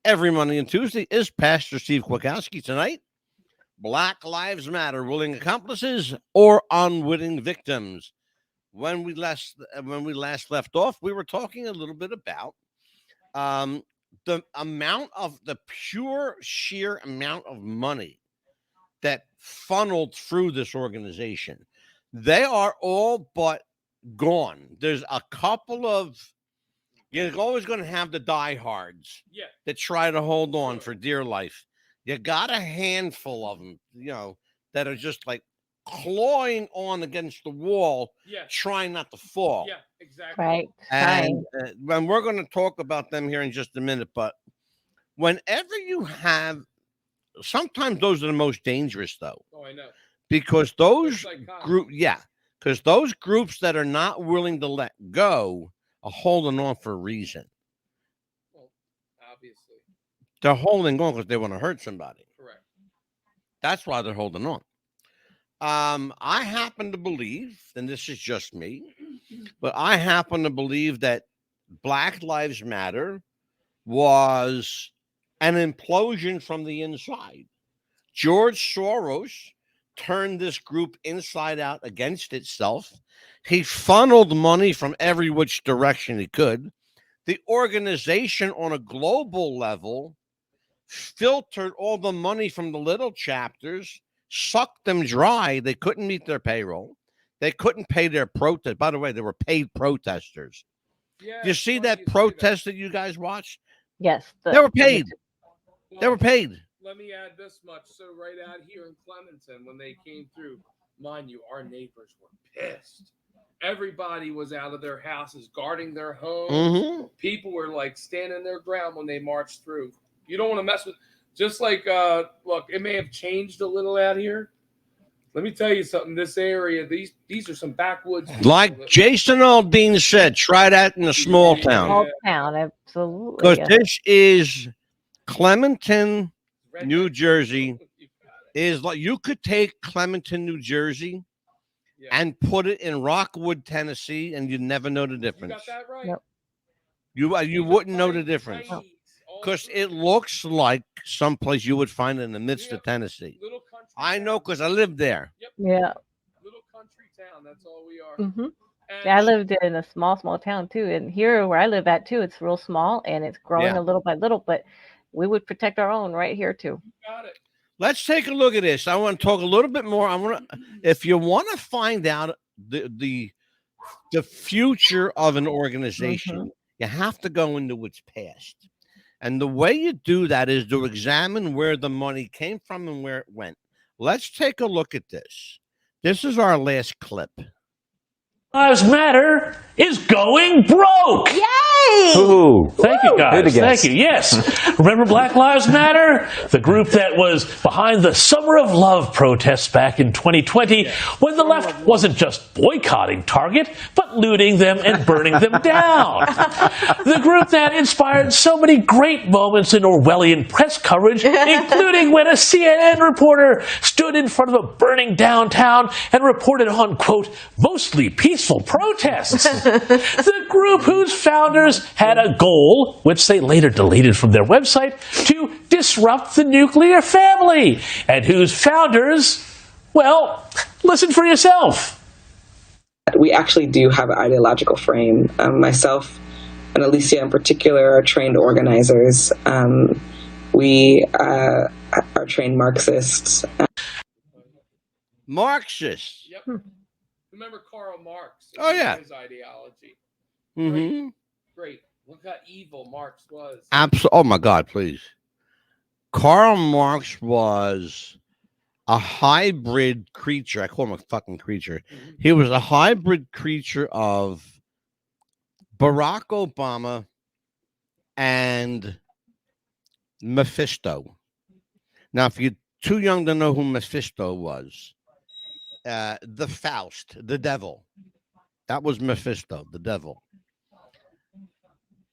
Speaker 1: every Monday and Tuesday is Pastor Steve Kwiatkowski. Tonight, Black Lives Matter, willing accomplices or unwitting victims. When we last left off, we were talking a little bit about the sheer amount of money that funneled through this organization. They are all but gone. There's a couple of, you're always going to have the diehards that try to hold on for dear life. You got a handful of them, that are just like clawing on against the wall, trying not to fall.
Speaker 3: Yeah, exactly.
Speaker 2: Right.
Speaker 1: And when we're going to talk about them here in just a minute, but whenever you have, sometimes those are the most dangerous though.
Speaker 3: Oh, I know.
Speaker 1: Because those groups that are not willing to let go are holding on for a reason.
Speaker 3: Well, obviously.
Speaker 1: They're holding on because they want to hurt somebody.
Speaker 3: Correct.
Speaker 1: That's why they're holding on. I happen to believe, and this is just me, but I happen to believe that Black Lives Matter was an implosion from the inside. George Soros turned this group inside out against itself. He funneled money from every which direction he could. The organization on a global level filtered all the money from the little chapters, sucked them dry. They couldn't meet their payroll. They couldn't pay their protest. By the way, they were paid protesters.
Speaker 3: Yeah,
Speaker 1: you see that protest that you guys watched?
Speaker 2: Yes.
Speaker 1: They were paid. They were paid.
Speaker 3: Let me add this much. So right out here in Clementon, when they came through, mind you, our neighbors were pissed. Everybody was out of their houses guarding their homes.
Speaker 1: Mm-hmm.
Speaker 3: People were like standing their ground when they marched through. You don't want to mess with. Just like, look, it may have changed a little out here. Let me tell you something. This area, these are some backwoods people.
Speaker 1: Like Jason Aldean said, try that in a small town.
Speaker 2: Small town, absolutely.
Speaker 1: Because
Speaker 2: Yes.
Speaker 1: this is Clementon, New Jersey. Is like you could take Clementon, New Jersey, and put it in Rockwood, Tennessee, and you'd never know the difference.
Speaker 3: You got that right.
Speaker 2: Nope.
Speaker 1: You wouldn't know the difference because it looks like someplace you would find in the midst of Tennessee. I know because I lived there.
Speaker 2: Yeah.
Speaker 3: Little country town. That's all we are.
Speaker 2: Mm-hmm. Yeah, I lived in a small town too, and here where I live at too, it's real small and it's growing a little by little. But we would protect our own right here too.
Speaker 3: Got it.
Speaker 1: Let's take a look at this. I want to talk a little bit more. If you want to find out the future of an organization, you have to go into its past. And the way you do that is to examine where the money came from and where it went. Let's take a look at this. This is our last clip.
Speaker 18: Lives Matter is going broke.
Speaker 9: Yay!
Speaker 18: Ooh, thank you guys. Thank you. Yes. Remember Black Lives Matter? The group that was behind the Summer of Love protests back in 2020 when the left wasn't just boycotting Target, but looting them and burning them down. The group that inspired so many great moments in Orwellian press coverage, including when a CNN reporter stood in front of a burning downtown and reported on, quote, mostly peaceful protests. The group whose founders had a goal, which they later deleted from their website, to disrupt the nuclear family, and whose founders, well, listen for yourself.
Speaker 19: We actually do have an ideological frame. Myself and Alicia in particular are trained organizers. We are trained Marxists.
Speaker 1: Marxists.
Speaker 3: Yep. Remember Karl Marx?
Speaker 1: Oh, yeah.
Speaker 3: His ideology.
Speaker 1: Mm-hmm.
Speaker 3: Great. Look how evil Marx was.
Speaker 1: Oh, my God, please. Karl Marx was a hybrid creature. I call him a fucking creature. He was a hybrid creature of Barack Obama and Mephisto. Now, if you're too young to know who Mephisto was, the Faust, the devil. That was Mephisto, the devil.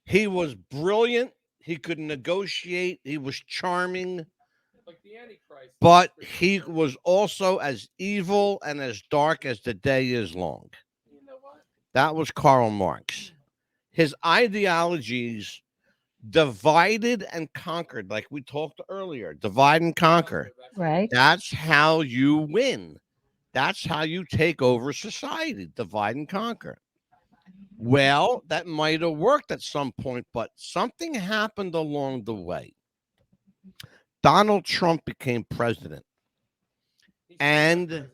Speaker 1: He was brilliant. He could negotiate. He was charming.
Speaker 3: Like the Antichrist.
Speaker 1: But he was also as evil and as dark as the day is long.
Speaker 3: You know what?
Speaker 1: That was Karl Marx. His ideologies divided and conquered, like we talked earlier. Divide and conquer.
Speaker 2: Right.
Speaker 1: That's how you win. That's how you take over society. Divide and conquer. Well, that might have worked at some point, but something happened along the way. Donald Trump became president. And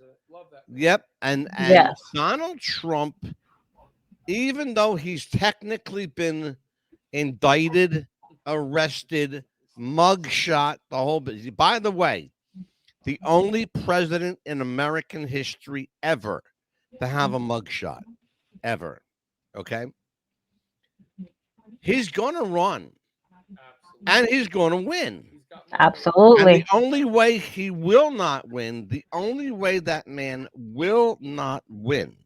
Speaker 1: yep, and
Speaker 2: Yes.
Speaker 1: Donald Trump, even though he's technically been indicted, arrested, mugshot, the whole bit. By the way, the only president in American history ever to have a mugshot, ever. Okay? He's going to run, and he's going to win.
Speaker 2: Absolutely.
Speaker 1: And the only way he will not win, the only way that man will not win,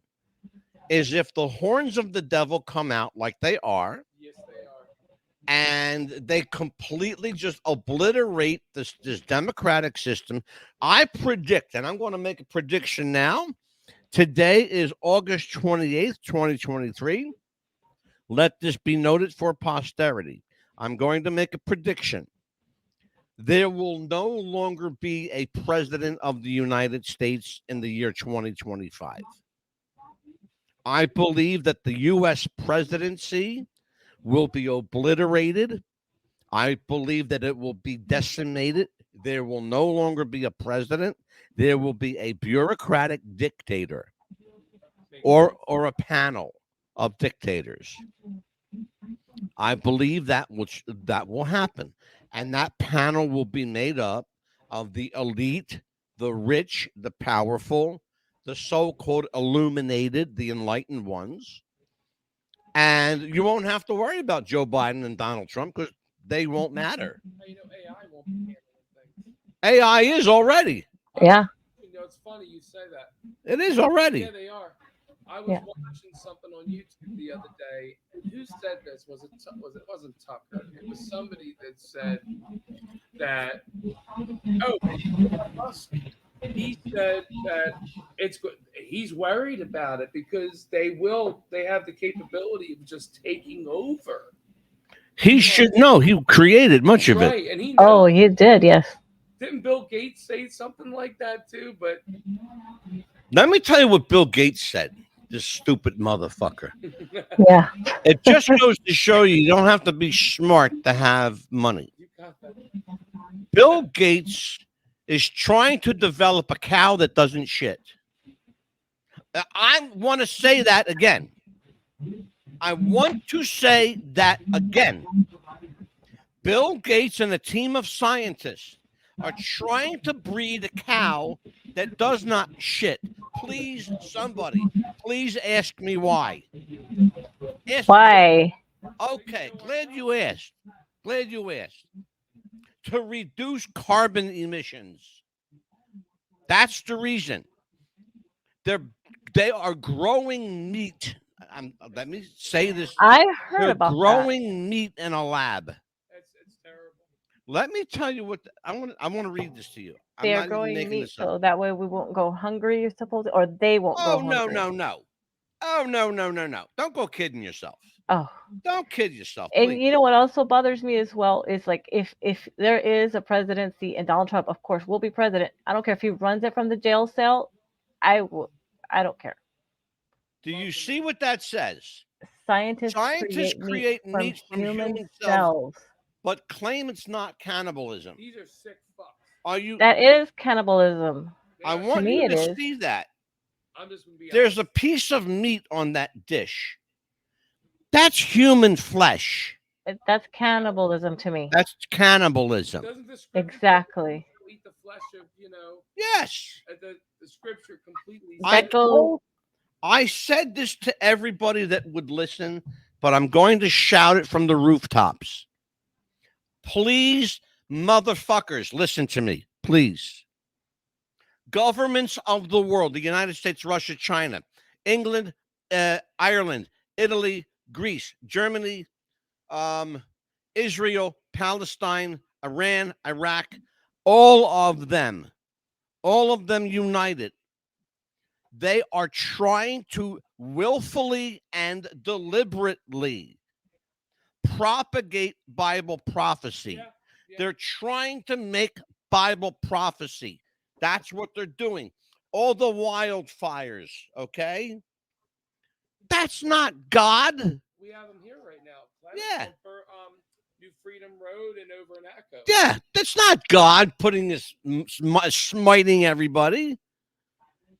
Speaker 1: is if the horns of the devil come out like they are.
Speaker 3: Yes, they are.
Speaker 1: And they completely just obliterate this democratic system. I predict, and I'm going to make a prediction now. Today is August 28th, 2023. Let this be noted for posterity. I'm going to make a prediction. There will no longer be a president of the United States in the year 2025. I believe that the U.S. presidency will be obliterated. I believe that it will be decimated. There will no longer be a president. There will be a bureaucratic dictator or a panel of dictators. I believe that will happen. And that panel will be made up of the elite, the rich, the powerful, the so-called illuminated, the enlightened ones. And you won't have to worry about Joe Biden and Donald Trump because they won't matter.
Speaker 3: You know, AI won't be handling
Speaker 1: AI is already.
Speaker 2: Yeah.
Speaker 3: You know, it's funny you say that.
Speaker 1: It is already.
Speaker 3: Yeah, they are. I was watching something on YouTube the other day. Who said this? It wasn't Tucker. It was somebody that said that. Oh, Musk. He said that it's good. He's worried about it because they have the capability of just taking over.
Speaker 1: He should know. He created much of it.
Speaker 3: Right, and he knows.
Speaker 2: Oh, he did. Yes.
Speaker 3: Didn't Bill Gates say something like that too? But
Speaker 1: let me tell you what Bill Gates said. This stupid motherfucker.
Speaker 2: Yeah.
Speaker 1: It just goes to show you don't have to be smart to have money. Bill Gates is trying to develop a cow that doesn't shit. I want to say that again. I want to say that again. Bill Gates and a team of scientists are trying to breed a cow that does not shit. Please, somebody, please ask me why.
Speaker 2: Why?
Speaker 1: Okay, glad you asked. Glad you asked. To reduce carbon emissions. That's the reason. They are growing meat. Let me say this.
Speaker 2: I heard
Speaker 1: They're
Speaker 2: about
Speaker 1: growing meat in a lab.
Speaker 3: It's terrible.
Speaker 1: Let me tell you what I want to read this to you.
Speaker 2: They are growing meat so that way we won't go hungry, you're supposed to, or they won't go hungry.
Speaker 1: No. Oh, no. Don't go kidding yourself.
Speaker 2: Oh.
Speaker 1: Don't kid yourself.
Speaker 2: And
Speaker 1: please.
Speaker 2: you know what also bothers me as well is like if there is a presidency and Donald Trump, of course, will be president. I don't care if he runs it from the jail cell. I don't care.
Speaker 1: Do you see what that says?
Speaker 2: Scientists create meat from human cells,
Speaker 1: but claim it's not cannibalism.
Speaker 3: These are sick fucks.
Speaker 1: Are you?
Speaker 2: That is cannibalism.
Speaker 1: I want you to see that. There's a piece of meat on that dish. That's human flesh.
Speaker 2: That's cannibalism to me.
Speaker 1: That's cannibalism.
Speaker 2: Exactly.
Speaker 3: Eat the flesh of,
Speaker 1: Yes.
Speaker 3: The scripture completely.
Speaker 1: I said this to everybody that would listen, but I'm going to shout it from the rooftops. Please, motherfuckers, listen to me, please. Governments of the world, the United States, Russia, China, England, Ireland, Italy, Greece, Germany, Israel, Palestine, Iran, Iraq, all of them united. They are trying to willfully and deliberately propagate Bible prophecy. They're trying to make Bible prophecy. That's what they're doing. All the wildfires, okay? That's not God.
Speaker 3: We have them here right now.
Speaker 1: Yeah.
Speaker 3: For New Freedom Road and over in Echo.
Speaker 1: Yeah, that's not God putting this smiting everybody.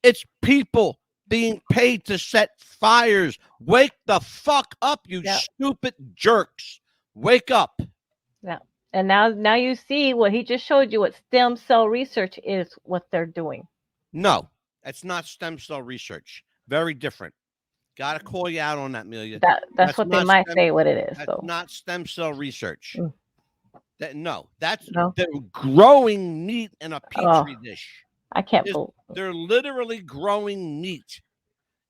Speaker 1: It's people being paid to set fires. Wake the fuck up, you stupid jerks. Wake up.
Speaker 2: Yeah. And now you see what he just showed you, what stem cell research is, what they're doing.
Speaker 1: No, that's not stem cell research. Very different. Got to call you out on that, Amelia.
Speaker 2: That's what they might say what it is.
Speaker 1: That's not stem cell research.
Speaker 2: Mm.
Speaker 1: They're growing meat in a petri dish.
Speaker 2: I can't believe.
Speaker 1: They're literally growing meat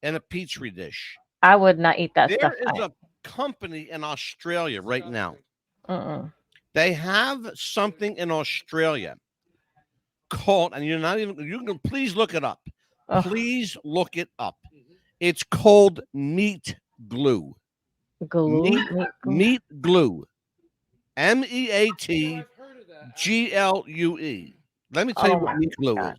Speaker 1: in a petri dish.
Speaker 2: I would not eat that stuff.
Speaker 1: There is a company in Australia right now.
Speaker 2: Mm-mm.
Speaker 1: They have something in Australia called, and you can please look it up.
Speaker 2: Ugh.
Speaker 1: Please look it up. It's called meat glue. Meat glue. MEATGLUE. Let me tell you what meat glue is.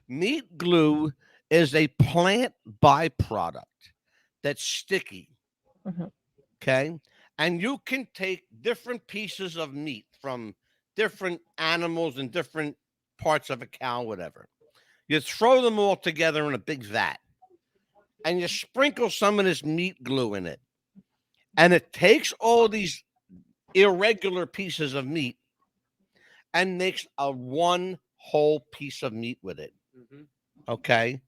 Speaker 1: Meat glue is a plant byproduct that's sticky.
Speaker 2: Mm-hmm.
Speaker 1: Okay. And you can take different pieces of meat from different animals and different parts of a cow, whatever. You throw them all together in a big vat and you sprinkle some of this meat glue in it. And it takes all these irregular pieces of meat and makes a one whole piece of meat with it.
Speaker 3: Mm-hmm.
Speaker 1: Okay.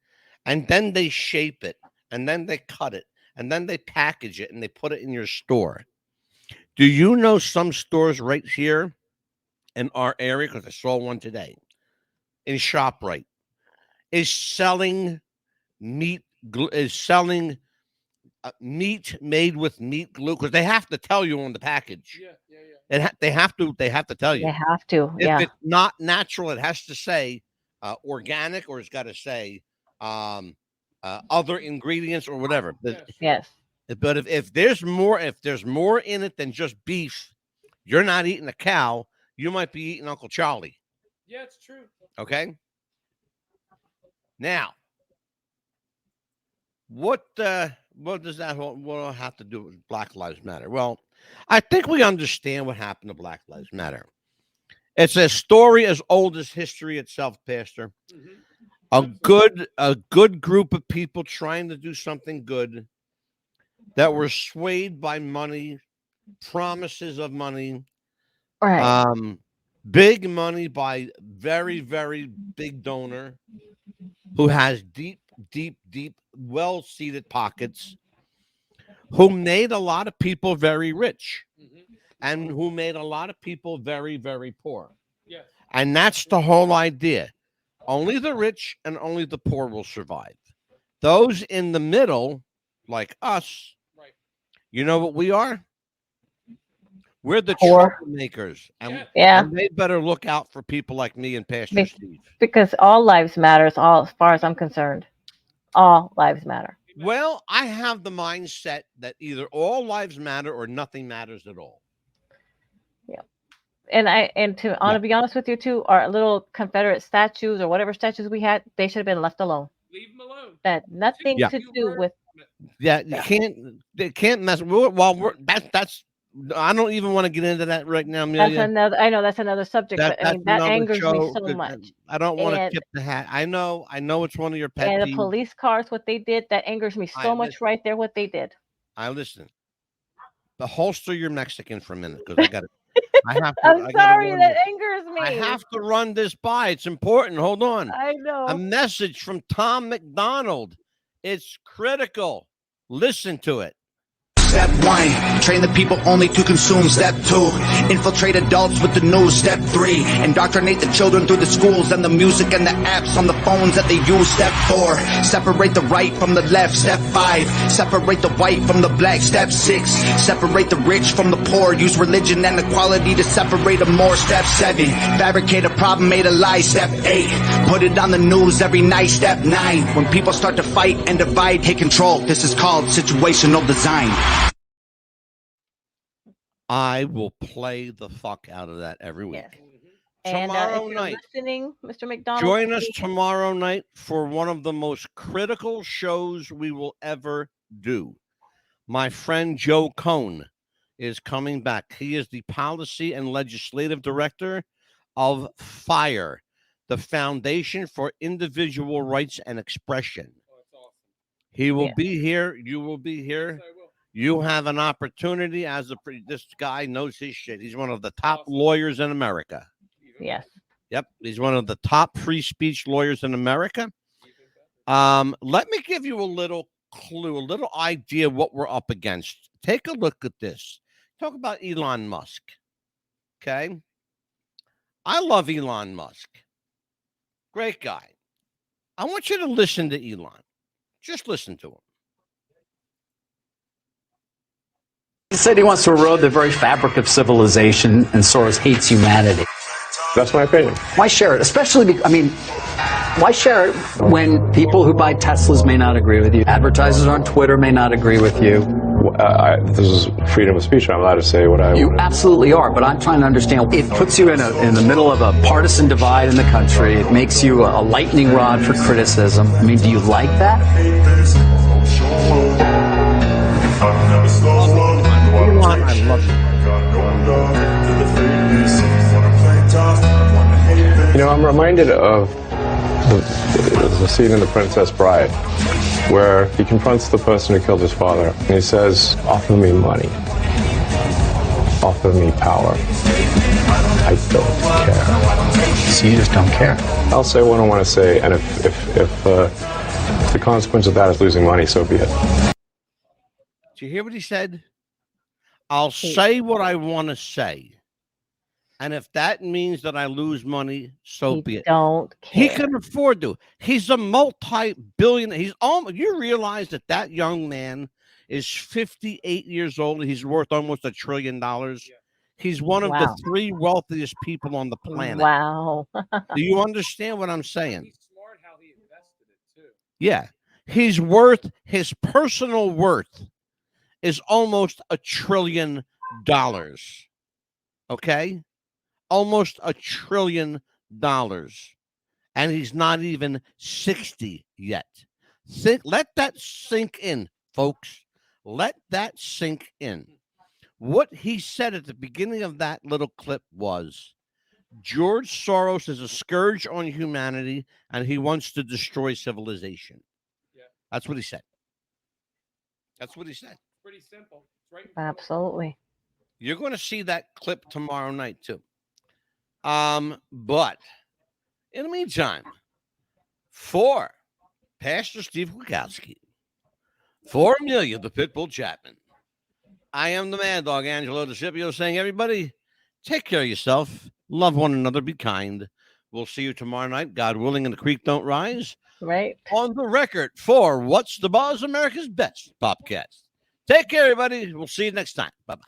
Speaker 1: And then they shape it and then they cut it and then they package it and they put it in your store. Do you know some stores right here in our area, because I saw one today, in ShopRite, is selling meat made with meat glue, because they have to tell you on the package. They have to tell you.
Speaker 2: They have to.
Speaker 1: If it's not natural, it has to say organic, or it's got to say other ingredients or whatever.
Speaker 2: Yes.
Speaker 1: But if there's more in it than just beef, you're not eating a cow. You might be eating Uncle Charlie.
Speaker 3: Yeah, it's true.
Speaker 1: Okay. Now, what does that what have to do with Black Lives Matter? Well, I think we understand what happened to Black Lives Matter. It's a story as old as history itself, Pastor. Mm-hmm. A good group of people trying to do something good that were swayed by money, promises of money,
Speaker 2: right?
Speaker 1: Big money by very, very big donor who has deep, well-seated pockets, who made a lot of people very rich, and who made a lot of people very, very poor. Yeah. And that's the whole idea. Only the rich and only the poor will survive. Those in the middle, like us, you know what we are? We're the troublemakers. And, and they better look out for people like me and Pastor Steve.
Speaker 2: Because all lives matter, as far as I'm concerned. All lives matter.
Speaker 1: Well, I have the mindset that either all lives matter or nothing matters at all.
Speaker 2: Yeah. And to be honest with you too, our little Confederate statues or whatever statues we had, they should have been left alone.
Speaker 3: Leave them alone.
Speaker 2: That nothing to do with.
Speaker 1: Yeah, they can't mess. Well, that's. I don't even want to get into that right now, Amelia.
Speaker 2: That's another subject. But I mean, that angers me so much.
Speaker 1: I don't want to tip the hat. I know it's one of your pet peeves.
Speaker 2: And the police cars, what they did, that angers me so much right there, what they did.
Speaker 1: I listen. But holster your Mexican for a minute, because
Speaker 2: I'm sorry, that angers me.
Speaker 1: I have to run this by. It's important. Hold on.
Speaker 2: I know.
Speaker 1: A message from Tom McDonald. It's critical. Listen to it.
Speaker 20: Step 1, train the people only to consume. Step 2, infiltrate adults with the news. Step 3, indoctrinate the children through the schools and the music and the apps on the phones that they use. Step 4, separate the right from the left. Step 5, separate the white from the black. Step 6, separate the rich from the poor. Use religion and equality to separate them more. Step 7, fabricate a problem made a lie. Step 8, put it on the news every night. Step 9, when people start to fight and divide, take control. This is called situational design.
Speaker 1: I will play the fuck out of that every week.
Speaker 2: Yes. And
Speaker 1: tomorrow
Speaker 2: if you're
Speaker 1: night,
Speaker 2: listening, Mr. McDonald,
Speaker 1: join us tomorrow night for one of the most critical shows we will ever do. My friend Joe Cohn is coming back. He is the policy and legislative director of FIRE, the Foundation for Individual Rights and Expression. He will be here. You will be here. You have an opportunity this guy knows his shit. He's one of the top lawyers in America.
Speaker 2: Yes.
Speaker 1: Yep. He's one of the top free speech lawyers in America. Let me give you a little clue, a little idea of what we're up against. Take a look at this. Talk about Elon Musk. Okay. I love Elon Musk. Great guy. I want you to listen to Elon. Just listen to him.
Speaker 21: He said he wants to erode the very fabric of civilization, and Soros hates humanity.
Speaker 22: That's my opinion.
Speaker 21: Why share it? Especially, why share it when people who buy Teslas may not agree with you? Advertisers on Twitter may not agree with you.
Speaker 22: This is freedom of speech. I'm allowed to say what I want.
Speaker 21: You absolutely are, but I'm trying to understand. It puts you in the middle of a partisan divide in the country. It makes you a lightning rod for criticism. I mean, do you like that?
Speaker 1: I love
Speaker 22: it. I'm reminded of the scene in The Princess Bride where he confronts the person who killed his father and he says, offer me money, offer me power. I don't care.
Speaker 21: So you just don't care?
Speaker 22: I'll say what I want to say, and if the consequence of that is losing money, so be it.
Speaker 1: Did you hear what he said? I'll say what I want to say. And if that means that I lose money, so be it.
Speaker 2: Don't care.
Speaker 1: He can afford to. He's a multi-billionaire. He's almost. You realize that young man is 58 years old. He's worth almost $1 trillion. He's one of the 3 wealthiest people on the planet.
Speaker 2: Wow.
Speaker 1: Do you understand what I'm saying?
Speaker 3: He's smart how he invested it too.
Speaker 1: Yeah. His personal worth is almost $1 trillion. Okay? Almost $1 trillion. And he's not even 60 yet. Let that sink in, folks. Let that sink in. What he said at the beginning of that little clip was, George Soros is a scourge on humanity, and he wants to destroy civilization.
Speaker 3: Yeah.
Speaker 1: That's what he said. That's what he said.
Speaker 3: Pretty simple. It's right.
Speaker 2: Absolutely.
Speaker 1: You're going to see that clip tomorrow night, too. But in the meantime, for Pastor Steve Wachowski, for Amelia, the Pitbull Chapman, I am the Mad Dog, Angelo DeCipio, saying, everybody, take care of yourself, love one another, be kind. We'll see you tomorrow night, God willing, and the creek don't rise.
Speaker 2: Right.
Speaker 1: On the record for What's the Buzz, America's Best Popcast. Take care, everybody. We'll see you next time. Bye-bye.